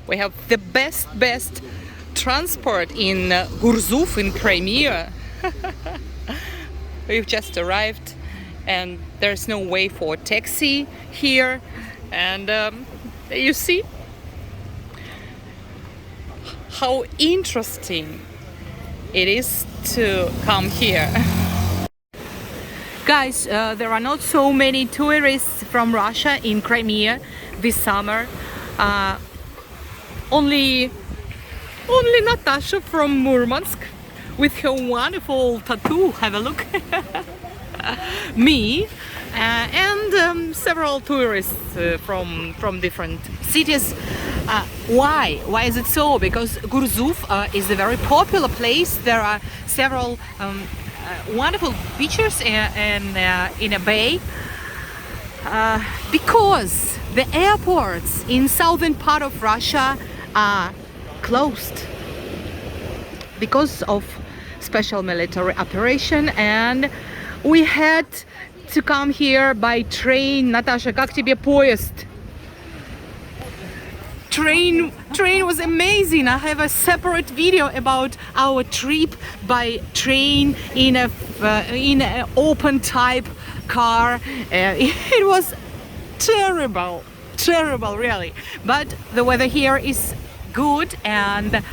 We have the best transport in Gurzuf in Crimea. We've just arrived and there's no way for taxi here, and you see how interesting it is to come here. Guys, there are not so many tourists from Russia in Crimea this summer. Only Natasha from Murmansk with her wonderful tattoo. Have a look. Me and several tourists from different cities. Why is it so? Because Gurzuf is a very popular place. There are several wonderful beaches in a bay, because the airports in southern part of Russia are closed because of special military operation, and we had to come here by train. Natasha, как тебе поезд? Train was amazing. I have a separate video about our trip by train in an open type car. It was terrible really, but the weather here is good and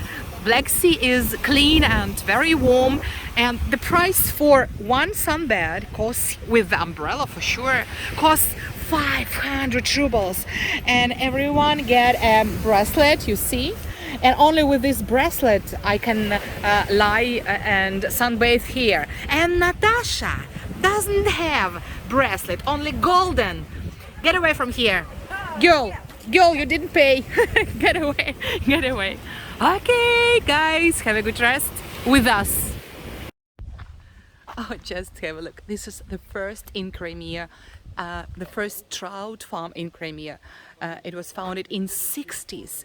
Black Sea is clean and very warm, and the price for one sunbed costs, with the umbrella for sure, costs 500 rubles, and everyone get a bracelet, you see, and only with this bracelet I can lie and sunbathe here. And Natasha doesn't have bracelet, only golden. Get away from here, girl, you didn't pay. Get away. Okay guys, have a good rest with us. Oh, just have a look. This is the first in Crimea, the first trout farm in Crimea. It was founded in 60s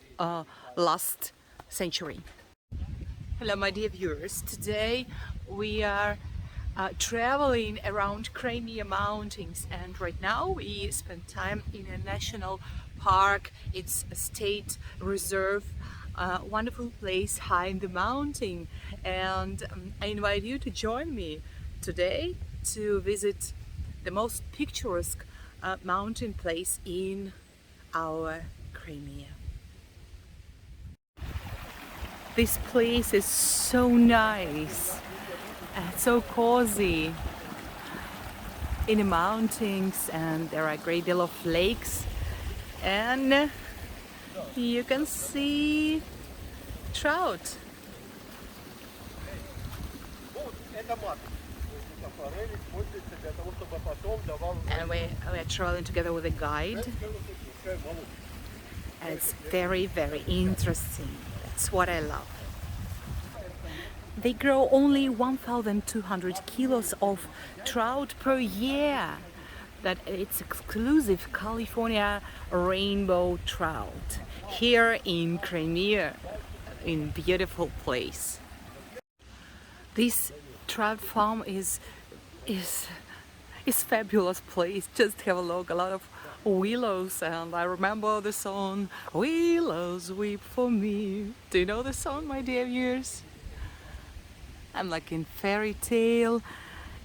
last century. Hello my dear viewers, today we are traveling around Crimea mountains, and right now we spend time in a national park. It's a state reserve, wonderful place high in the mountain, and I invite you to join me today to visit the most picturesque mountain place in our Crimea. This place is so nice and so cozy in the mountains, and there are a great deal of lakes, and you can see trout. And we are traveling together with a guide, and it's very interesting. That's what I love. They grow only 1,200 kilos of trout per year. That it's exclusive California rainbow trout here in Crimea, in beautiful place. This trout farm is fabulous place. Just have a look, a lot of willows, and I remember the song "Willows Weep for Me." Do you know the song, my dear viewers? I'm like in fairy tale.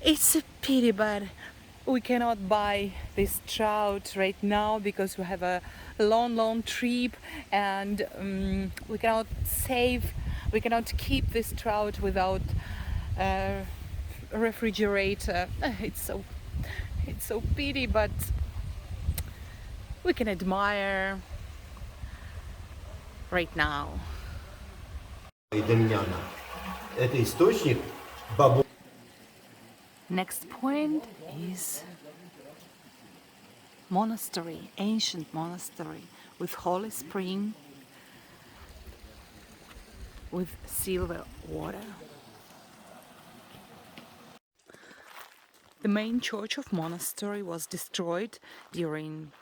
It's a pity, but we cannot buy this trout right now because we have a long trip, and we cannot keep this trout without a refrigerator. It's so pity, but we can admire right now. Next point is monastery, ancient monastery with holy spring, with silver water. The main church of monastery was destroyed during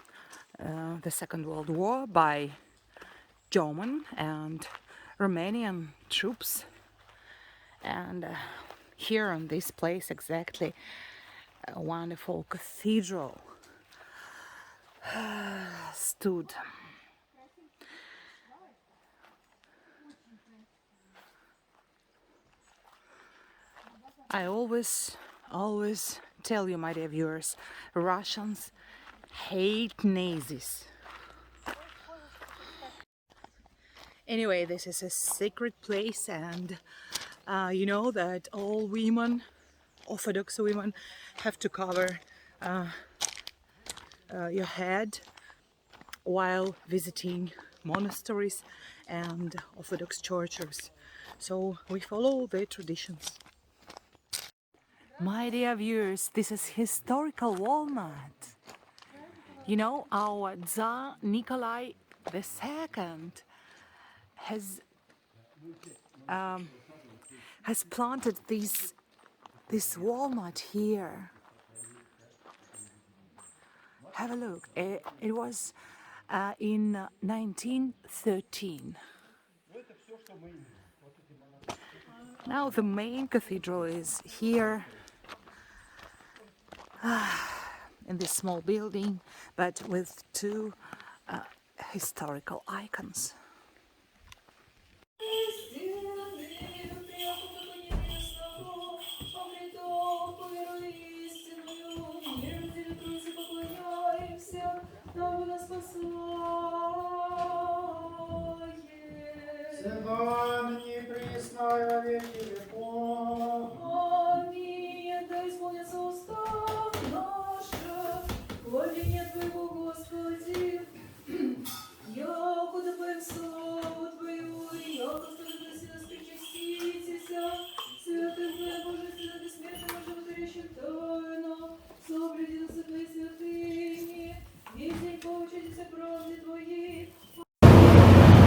the Second World War by German and Romanian troops, and here on this place exactly a wonderful cathedral stood. I always tell you, my dear viewers, Russians hate Nazis. Anyway, this is a sacred place, and you know that all women, Orthodox women, have to cover your head while visiting monasteries and Orthodox churches. So we follow the traditions. My dear viewers, this is historical walnut. You know, our Tsar Nikolai II has planted this walnut here. Have a look. It was in 1913. Now the main cathedral is here in this small building, but with two historical icons.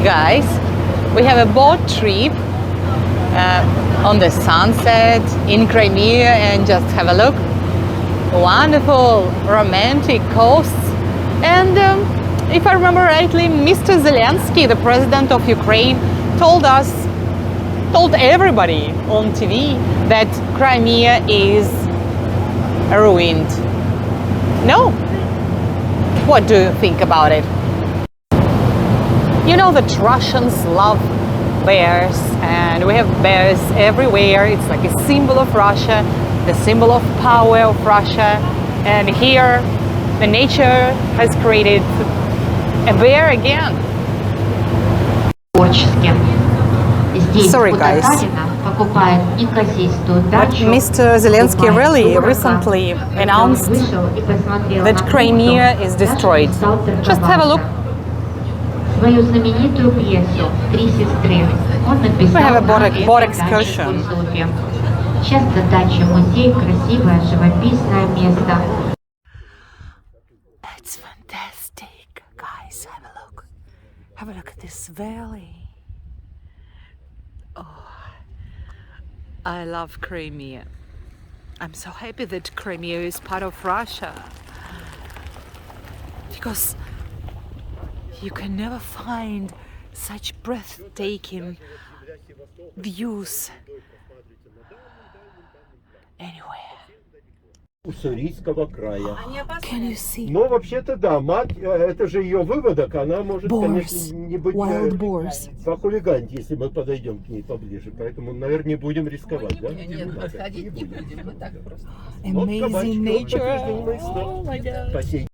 Guys, we have a boat trip on the sunset in Crimea, and just have a look. Wonderful romantic coasts. And if I remember rightly, Mr. Zelensky, the president of Ukraine, told everybody on TV that Crimea is ruined. No? What do you think about it? You know that Russians love bears, and we have bears everywhere. It's like a symbol of Russia, the symbol of power of Russia. And here, the nature has created a bear again. Sorry guys, but Mr. Zelensky really recently announced that Crimea is destroyed. Just have a look. We have a boat excursion. It's fantastic, guys. Have a look. Have a look at this valley. Oh, I love Crimea. I'm so happy that Crimea is part of Russia, because you can never find such breathtaking views anywhere. Уссурийского края. Can you see? Но вообще-то да, мать, это же ее выводок, она может, Boars, конечно, не быть wild boars. похулиганить, если мы подойдем к ней поближе. Поэтому, наверное, не будем рисковать, да? Нет, подходить не будем, мы так просто. Amazing nature. Oh my God. Спасибо.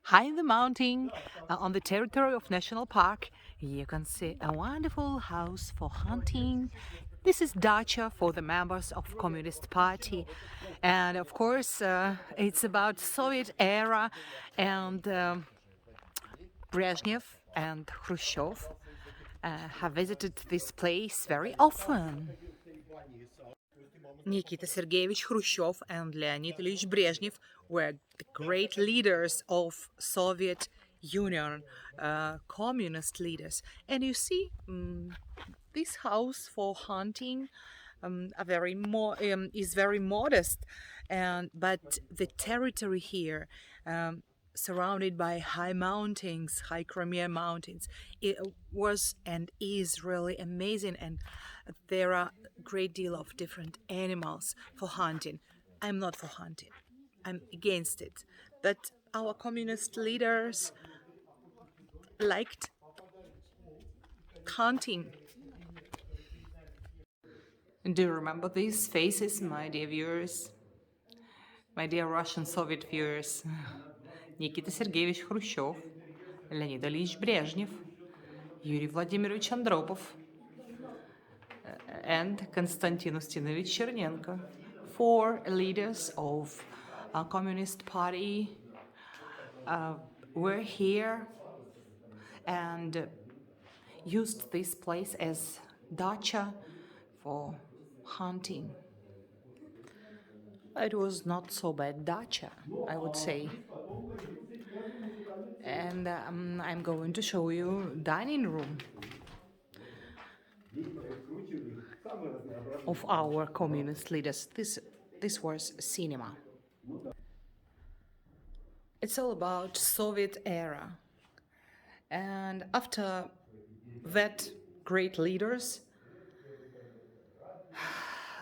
High in the mountain, on the territory of National Park, you can see a wonderful house for hunting. This is dacha for the members of Communist Party, and of course it's about Soviet era, and Brezhnev and Khrushchev have visited this place very often. Nikita Sergeyevich Khrushchev and Leonid Ilyich Brezhnev were the great leaders of Soviet Union, communist leaders. And you see, this house for hunting is very modest, but the territory here, surrounded by high mountains, high Crimean mountains, it was and is really amazing, and there are a great deal of different animals for hunting. I'm not for hunting, I'm against it, but our communist leaders liked hunting. Do you remember these faces, my dear viewers? My dear Russian Soviet viewers? Nikita Sergeyevich Khrushchev, Leonid Ilyich Brezhnev, Yuri Vladimirovich Andropov, and Konstantin Ustinovich Chernenko, 4 leaders of a Communist Party were here and used this place as dacha for hunting. It was not so bad dacha, I would say. And I'm going to show you dining room of our communist leaders. This was cinema. It's all about Soviet era. And after that great leaders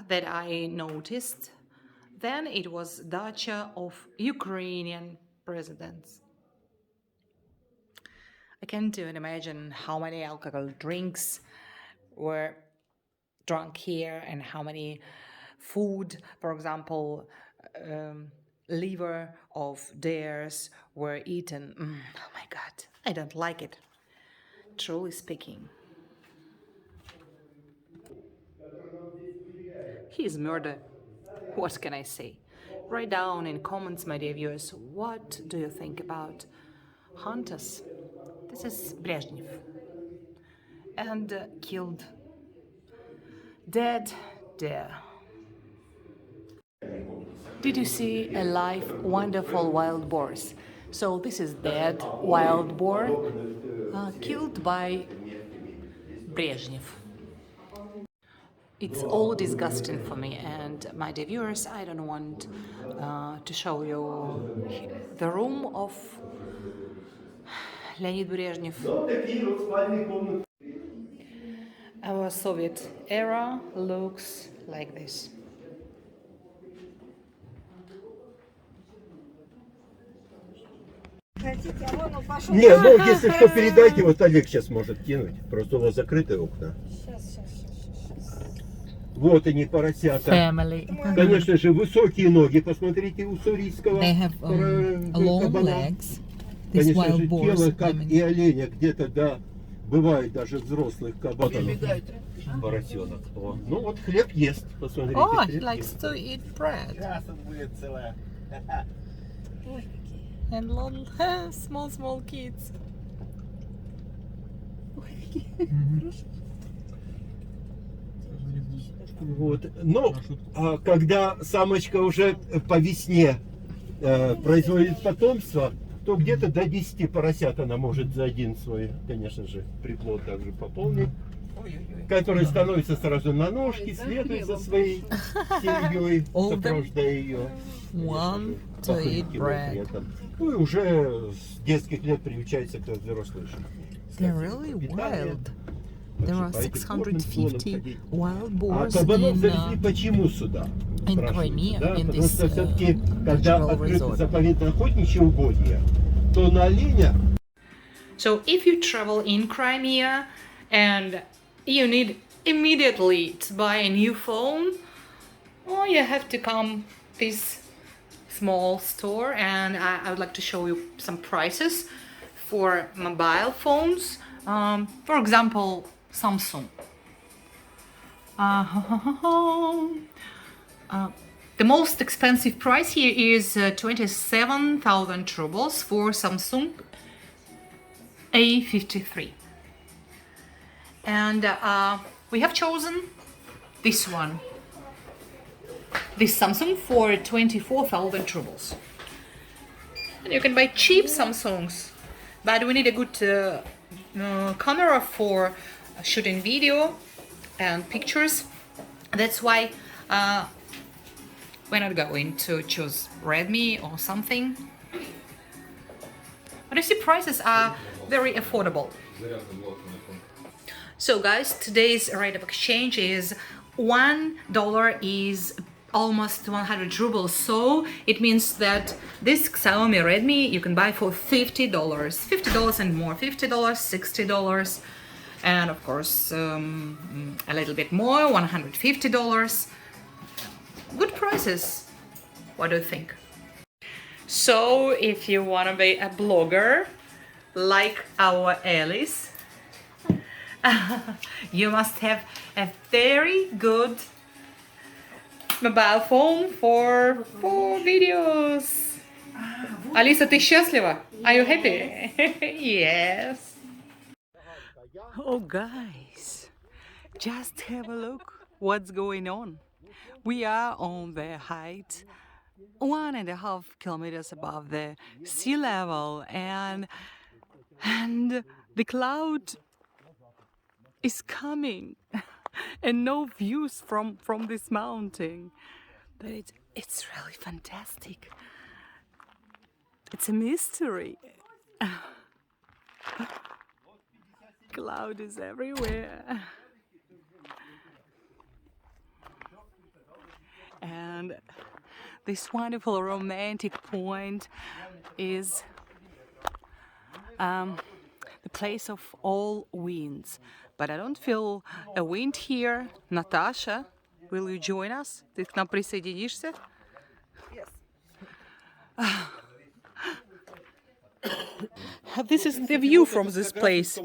that I noticed, then it was dacha of Ukrainian presidents. I can't even imagine how many alcohol drinks were drunk here and how many food, for example, liver of deers were eaten. Oh my God, I don't like it, truly speaking. He is murder. What can I say? Write down in comments, my dear viewers, what do you think about hunters? This is Brezhnev. And killed. Dead deer. Did you see a live, wonderful wild boars? So this is dead wild boar killed by Brezhnev. It's all disgusting for me, and my dear viewers, I don't want to show you the room of Leonid Brezhnev. Our Soviet era looks like this. Не, ну если что, передайте, вот Олег сейчас может кинуть. Просто у вас закрытые окна. Сейчас. Вот они, поросята. Family. Конечно же, высокие ноги. Посмотрите, у сурийского They have long кабана. legs. These Конечно wild же, boars, тело, I как mean. и оленя, где-то, да, бывает даже взрослых кабанов. Поросенок. О, ну вот хлеб ест, посмотрите. Oh, he хлеб likes ест. to eat bread. And little small kids. Вот. Но когда самочка уже по весне производит потомство, то где-то до 10 поросят она может за один свой, конечно же, приплод также пополнить, который становится сразу на ножки, следует за своей семьей, сопровождая ее. Want to eat bread. Ну и уже с детских лет приучается к взрослой жизни. They're really wild. There are 650 wild boars Кабанов завезли почему сюда? in Crimea, Да, in потому this что все-таки, когда natural открыто resort. заповедное охотничье угодье, то на оленя. So if you travel in Crimea and you need immediately to buy a new phone, well, you have to come this small store, and I would like to show you some prices for mobile phones. For example, Samsung. The most expensive price here is 27,000 rubles for Samsung A53. And we have chosen this one. This Samsung for 24,000 rubles. And you can buy cheap Samsungs, but we need a good camera for shooting video and pictures. That's why we're not going to choose Redmi or something. But you see, prices are very affordable. So guys, today's rate of exchange is $1 is almost 100 rubles. So it means that this Xiaomi Redmi you can buy for $50. $50 and more. $50, $60. and of course a little bit more, $150. Good prices. What do you think? So if you want to be a blogger like our Alice, you must have a very good mobile phone for videos. Алиса, ты счастлива? Are you happy? Yes. Oh guys, just have a look what's going on. We are on the height 1.5 kilometers above the sea level, and the cloud is coming and no views from this mountain, but it's really fantastic. It's a mystery. Cloud is everywhere. And this wonderful romantic point is the place of all winds. But I don't feel a wind here. Natasha, will you join us? Ты к нам присоединишься? Yes. This is the view from this place.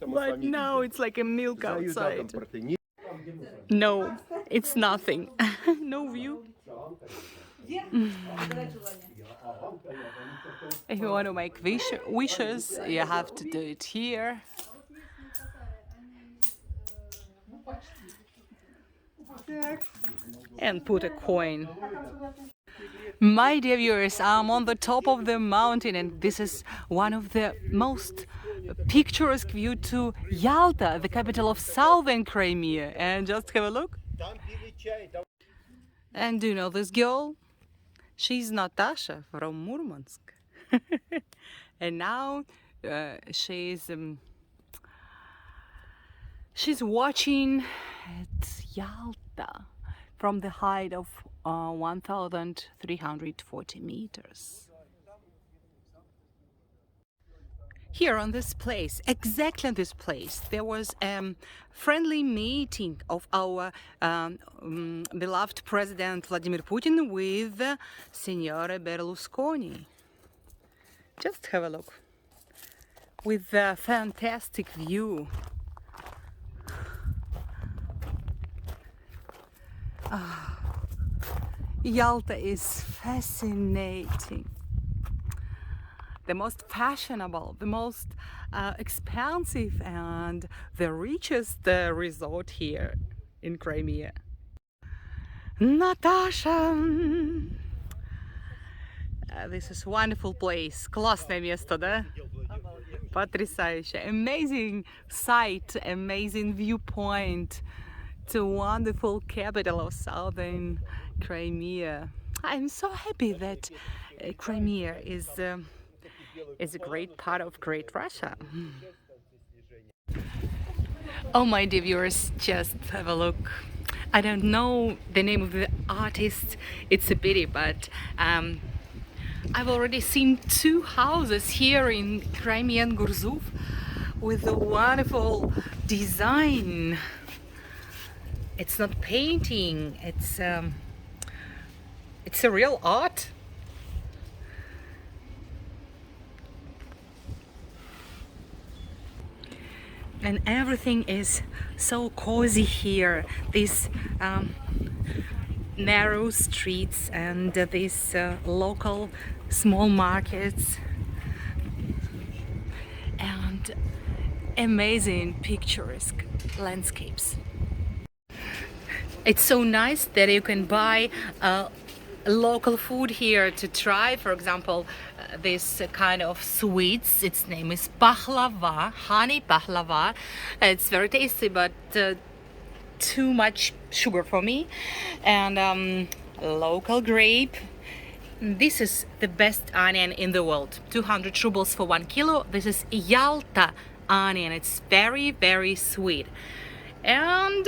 But now it's like a milk outside. No, it's nothing. No view. If you want to make wishes, you have to do it here. And put a coin. My dear viewers, I'm on the top of the mountain, and this is one of the most picturesque view to Yalta, the capital of southern Crimea. And just have a look. And do you know this girl? She's Natasha from Murmansk. And now she's watching at Yalta from the height of 1,340 meters. Here on this place, exactly on this place, there was a friendly meeting of our beloved President Vladimir Putin with Signore Berlusconi. Just have a look. With a fantastic view. Yalta is fascinating. The most fashionable, the most expensive, and the richest resort here in Crimea. Natasha! This is a wonderful place. Классное место, да? Потрясающе. Amazing sight, amazing viewpoint to wonderful capital of southern Crimea. I'm so happy that Crimea is a great part of Great Russia. Oh, my dear viewers, just have a look. I don't know the name of the artist, it's a pity, but I've already seen 2 houses here in Crimean Gurzuf with a wonderful design. It's not painting, it's a real art. And everything is so cozy here. These narrow streets and these local small markets and amazing picturesque landscapes. It's so nice that you can buy local food here to try. For example, this kind of sweets. Its name is pahlava, honey pahlava. It's very tasty, but too much sugar for me. And local grape. This is the best onion in the world. 200 rubles for 1 kilo. This is Yalta onion. It's very, very sweet. And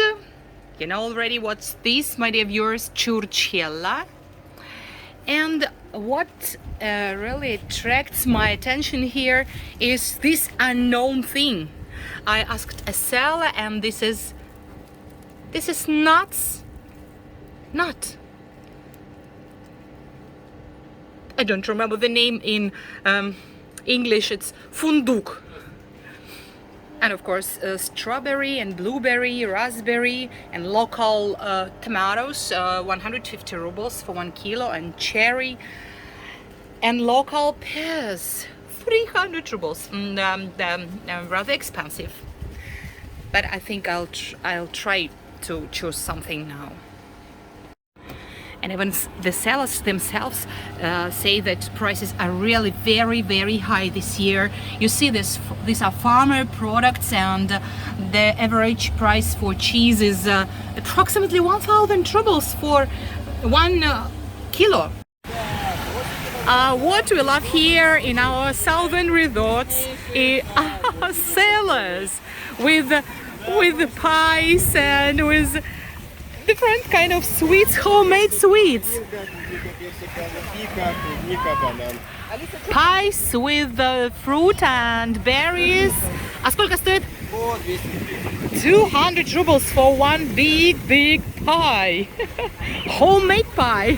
you know already what's this, my dear viewers? Churchella. And what really attracts my attention here is this unknown thing. I asked a seller, and this is nuts. Nut. I don't remember the name in English. It's funduk. And of course, strawberry and blueberry, raspberry, and local tomatoes, 150 rubles for 1 kilo, and cherry, and local pears, 300 rubles. Rather expensive. But I think I'll try to choose something now. And even the sellers themselves say that prices are really very, very high this year. You see this, these are farmer products, and the average price for cheese is approximately 1,000 rubles for 1 kilo. What we love here in our southern resorts are sellers with pies and with different kind of sweets, homemade sweets. Pies with fruit and berries. А сколько стоит? 200 rubles for one big pie. Homemade pie.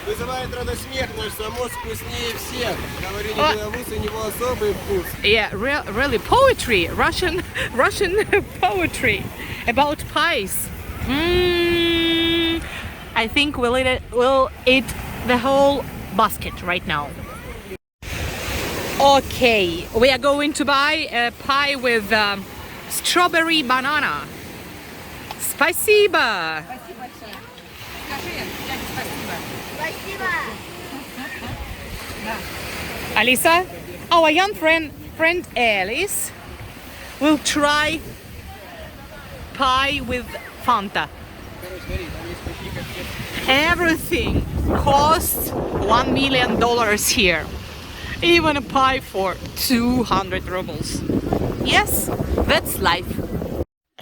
Вызывает радость смех, наш самос вкуснее всех. Говорю, не белорус, у него особый вкус. Yeah, really poetry, Russian poetry about pies. I think we'll eat the whole basket right now. Okay, we are going to buy a pie with strawberry banana. Спасибо. Alisa, our young friend Alice will try pie with Fanta. Everything costs $1 million here. Even a pie for 200 rubles. Yes, that's life.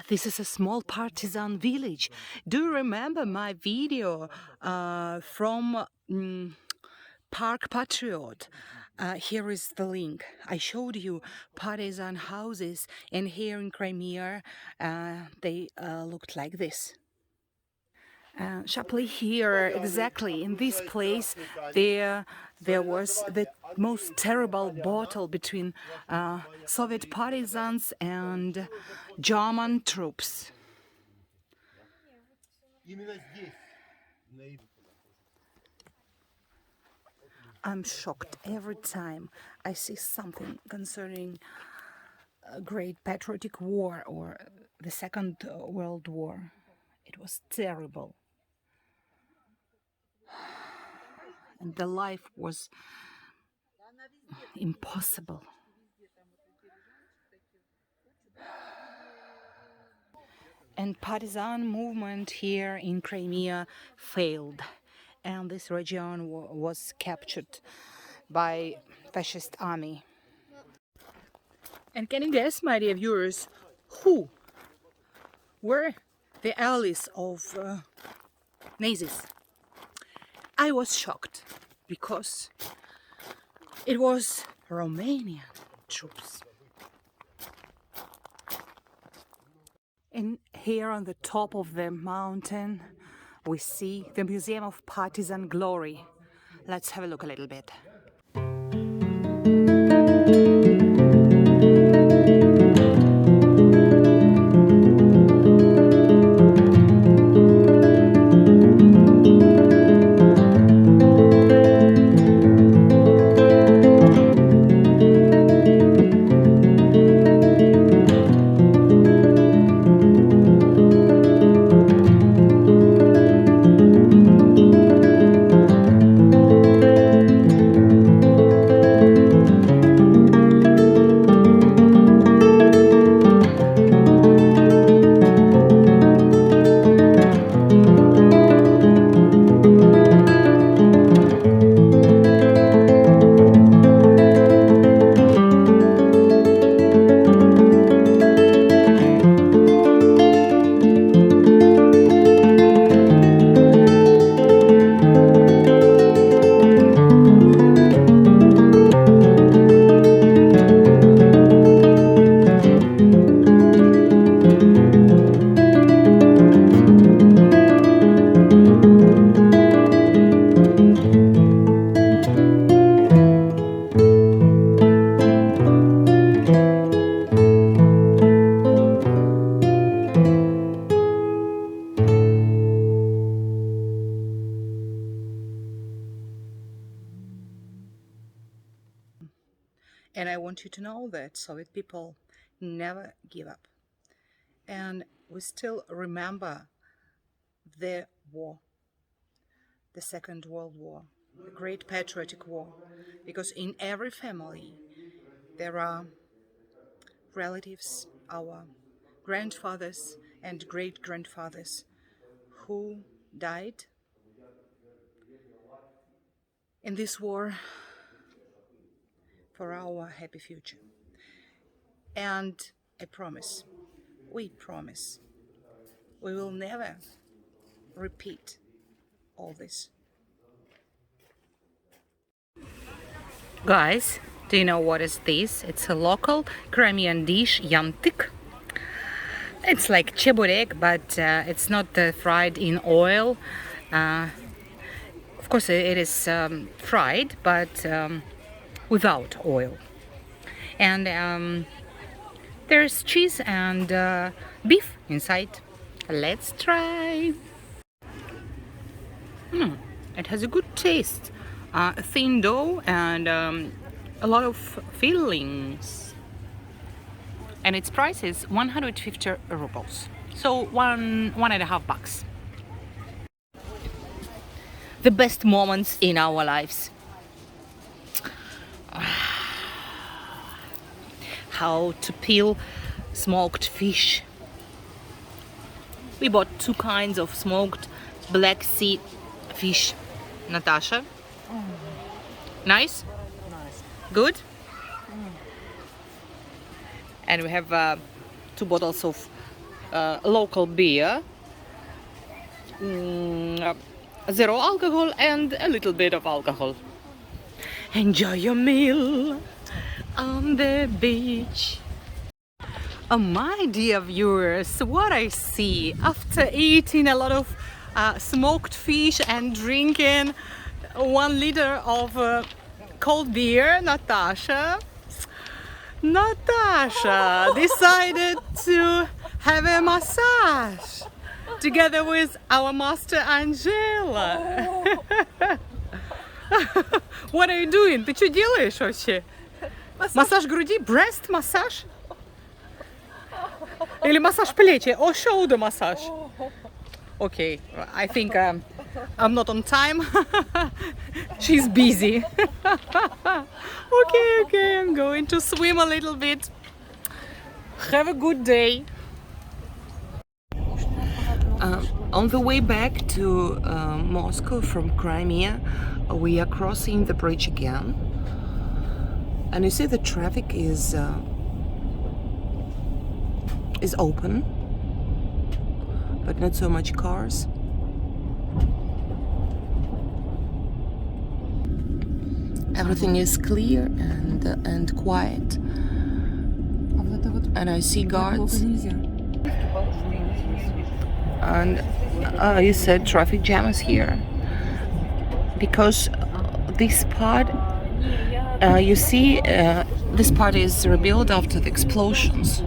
This is a small partisan village. Do you remember my video from Park Patriot? Here is the link. I showed you partisan houses, and here in Crimea they looked like this. Sharply here, exactly in this place, there was the most terrible battle between Soviet partisans and German troops. I'm shocked every time I see something concerning a great patriotic war or the Second World War. It was terrible. And the life was impossible. And partisan movement here in Crimea failed, and this region was captured by fascist army. And can you guess, my dear viewers, who were the allies of Nazis? I was shocked because it was Romanian troops. And here on the top of the mountain we see the Museum of Partisan Glory. Let's have a look a little bit. want you to know that Soviet people never give up. And we still remember the war, the Second World War, the Great Patriotic War, because in every family there are relatives, our grandfathers and great-grandfathers who died in this war for our happy future. And I promise, we promise, we will never repeat all this. Guys, do you know what is this? It's a local Crimean dish, yantik. It's like cheburek, but it's not fried in oil. Of course, it is fried, but without oil. And there's cheese and beef inside. Let's try. It has a good taste. A thin dough and a lot of fillings. And its price is 150 rubles. So $1.50. The best moments in our lives. How to peel smoked fish. We bought 2 kinds of smoked Black Sea fish. Natasha? Nice? Nice. Good? And we have 2 bottles of local beer. 0 alcohol and a little bit of alcohol. Enjoy your meal on the beach. Oh, my dear viewers, what I see after eating a lot of smoked fish and drinking 1 liter of cold beer, Natasha decided to have a massage together with our master Angela. What are you doing? Ты что делаешь вообще? Массаж груди? Breast massage? Или массаж плечи? Or shoulder massage? Okay, I think I'm not on time. She's busy. Okay, I'm going to swim a little bit. Have a good day. On the way back to Moscow from Crimea, we are crossing the bridge again. And you see the traffic is open, but not so much cars. Everything is clear and quiet, and I see guards. And you said traffic jam is here because this part, you see, this part is rebuilt after the explosions.